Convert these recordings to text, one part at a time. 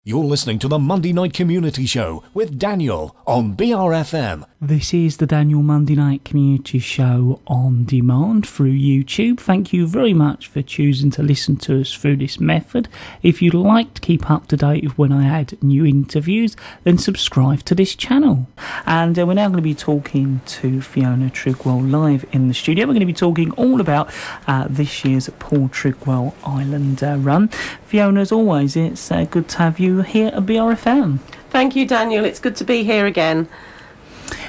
You're listening to the Monday Night Community Show with Daniel on BRFM. This is the Daniel Monday Night Community Show on demand through YouTube. Thank you very much for choosing to listen to us through this method. If you'd like to keep up to date with when I add new interviews, then subscribe to this channel. And we're now going to be talking to Fiona Trigwell live in the studio. We're going to be talking all about this year's Paul Trigwell Island Run. Fiona, as always, it's good to have you here at BRFM. Thank you, Daniel. It's good to be here again.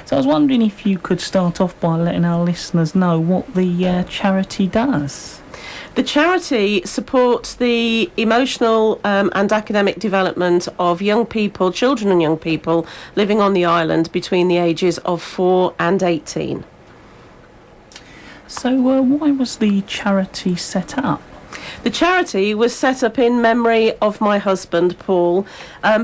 So I was wondering if you could start off by letting our listeners know what the charity does. The charity supports the emotional and academic development of young people, children and young people living on the island between the ages of 4 and 18. So why was the charity set up? The charity was set up in memory of my husband, Paul.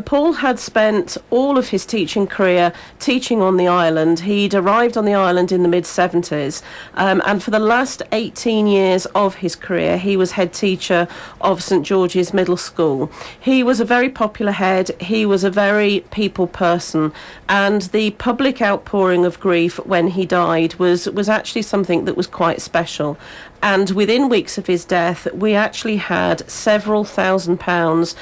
Paul had spent all of his teaching career teaching on the island. He'd arrived on the island in the mid-70s, and for the last 18 years of his career, he was head teacher of St George's Middle School. He was a very popular head. He was a very people person, and the public outpouring of grief when he died was actually something that was quite special. And within weeks of his death, we actually had several £1,000s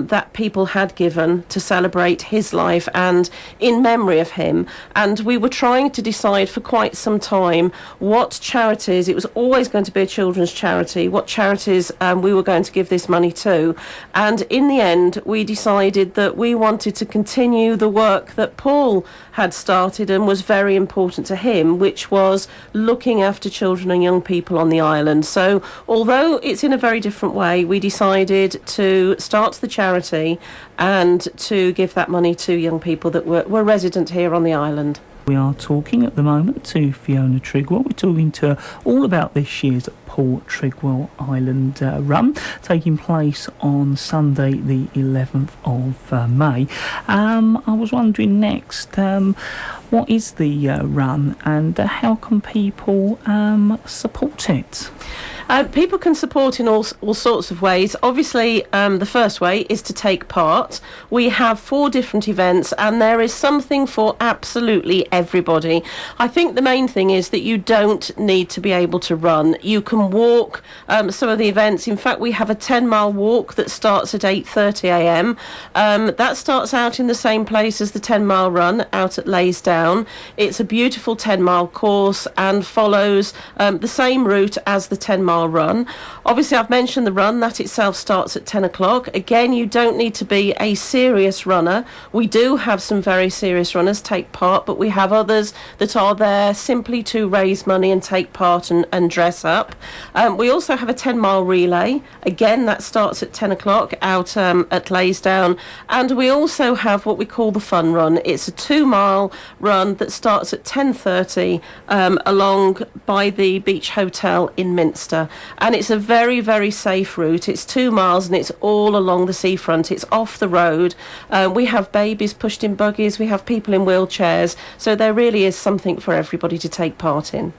that people had given to celebrate his life and in memory of him. And we were trying to decide for quite some time what charities, it was always going to be a children's charity, what charities we were going to give this money to. And in the end, we decided that we wanted to continue the work that Paul had started and was very important to him, which was looking after children and young people on the island. So although it's in a very different way, we decided to start the charity and to give that money to young people that were resident here on the island. We are talking at the moment to Fiona Trigwell. We're talking to her all about this year's Paul Trigwell Island Run, taking place on Sunday the 11th of May. I was wondering next, what is the run and how can people support it? People can support in all sorts of ways. Obviously, the first way is to take part. We have 4 different events and there is something for absolutely everybody. I think the main thing is that you don't need to be able to run. You can walk some of the events. In fact, we have a 10-mile walk that starts at 8:30 a.m. That starts out in the same place as the 10-mile run out at Laysdown. It's a beautiful 10-mile course and follows the same route as the 10-mile run. Obviously, I've mentioned the run. That itself starts at 10 o'clock. Again, you don't need to be a serious runner. We do have some very serious runners take part, but we have others that are there simply to raise money and take part and dress up. We also have a 10-mile relay. Again, that starts at 10 o'clock out at Laysdown. And we also have what we call the fun run. It's a 2-mile run that starts at 10:30 along by the Beach Hotel in Minster. And it's a very, very safe route. It's 2 miles and it's all along the seafront. It's off the road. We have babies pushed in buggies. We have people in wheelchairs. So there really is something for everybody to take part in.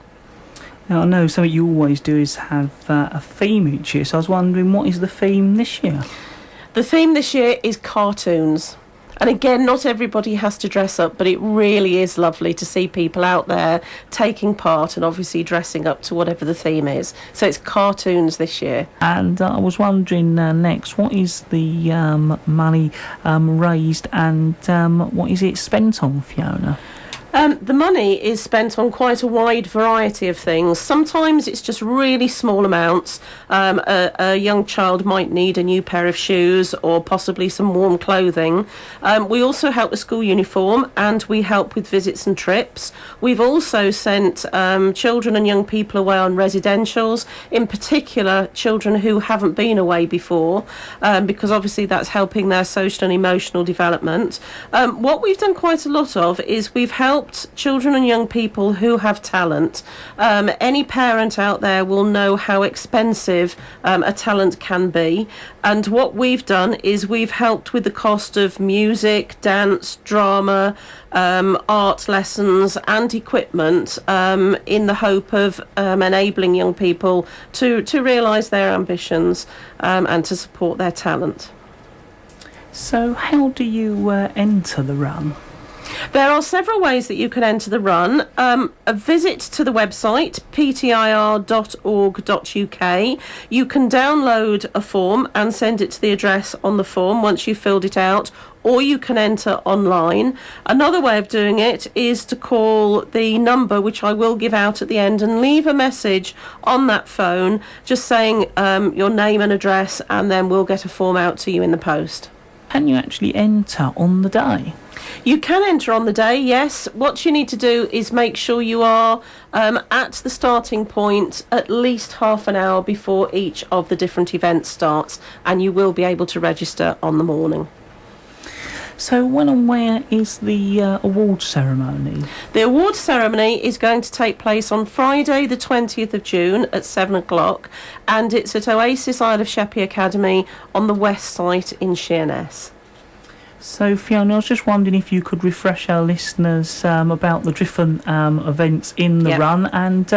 Now, I know something you always do is have a theme each year. So I was wondering, what is the theme this year? The theme this year is cartoons. And again, not everybody has to dress up, but it really is lovely to see people out there taking part and obviously dressing up to whatever the theme is. So it's cartoons this year. And I was wondering next, what is the money raised and what is it spent on, Fiona? The money is spent on quite a wide variety of things. Sometimes it's just really small amounts. A young child might need a new pair of shoes or possibly some warm clothing. We also help with school uniform and we help with visits and trips. We've also sent children and young people away on residentials, in particular children who haven't been away before, because obviously that's helping their social and emotional development. What we've done quite a lot of is we've helped children and young people who have talent. Any parent out there will know how expensive a talent can be, and what we've done is we've helped with the cost of music, dance, drama, art lessons and equipment in the hope of enabling young people to realise their ambitions and to support their talent. So how do you enter the run? There are several ways that you can enter the run. A visit to the website, ptir.org.uk. You can download a form and send it to the address on the form once you've filled it out, or you can enter online. Another way of doing it is to call the number, which I will give out at the end, and leave a message on that phone just saying your name and address, and then we'll get a form out to you in the post. Can you actually enter on the day? You can enter on the day, yes. What you need to do is make sure you are at the starting point at least half an hour before each of the different events starts, and you will be able to register on the morning. So when and where is the award ceremony? The award ceremony is going to take place on Friday the 20th of June at 7 o'clock, and it's at Oasis Isle of Sheppey Academy on the west site in Sheerness. So Fiona, I was just wondering if you could refresh our listeners about the different events in the run and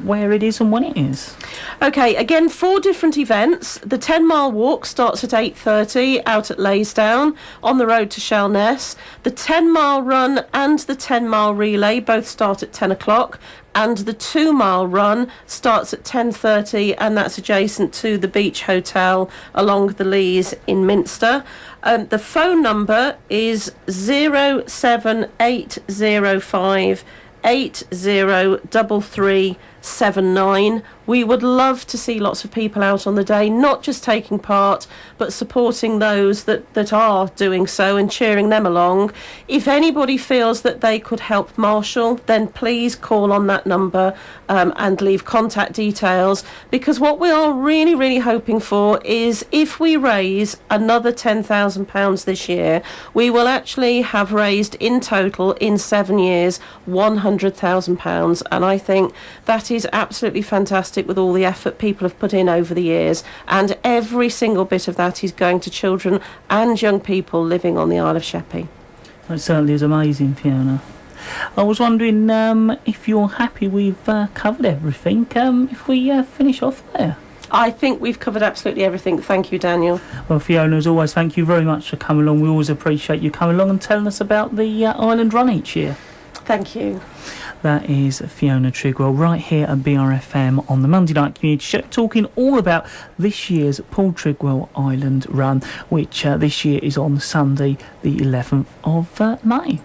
where it is and when it is. Okay, again, 4 different events. The 10-mile walk starts at 8:30 out at Laysdown on the road to Sheerness. The 10-mile run and the 10-mile relay both start at 10 o'clock. And the 2-mile run starts at 10:30, and that's adjacent to the Beach Hotel along the Leas in Minster. The phone number is 07805 803379. We would love to see lots of people out on the day, not just taking part, but supporting those that are doing so and cheering them along. If anybody feels that they could help marshal, then please call on that number and leave contact details, because what we are really, really hoping for is if we raise another £10,000 this year, we will actually have raised in total in 7 years £100,000, and I think that is absolutely fantastic with all the effort people have put in over the years, and every single bit of that is going to children and young people living on the Isle of Sheppey. It certainly is amazing, Fiona. I was wondering if you're happy we've covered everything, if we finish off there. I think we've covered absolutely everything. Thank you, Daniel. Well, Fiona, as always, thank you very much for coming along. We always appreciate you coming along and telling us about the Island Run each year. Thank you. That is Fiona Trigwell right here at BRFM on the Monday Night Community Show, talking all about this year's Paul Trigwell Island Run, which this year is on Sunday the 11th of May.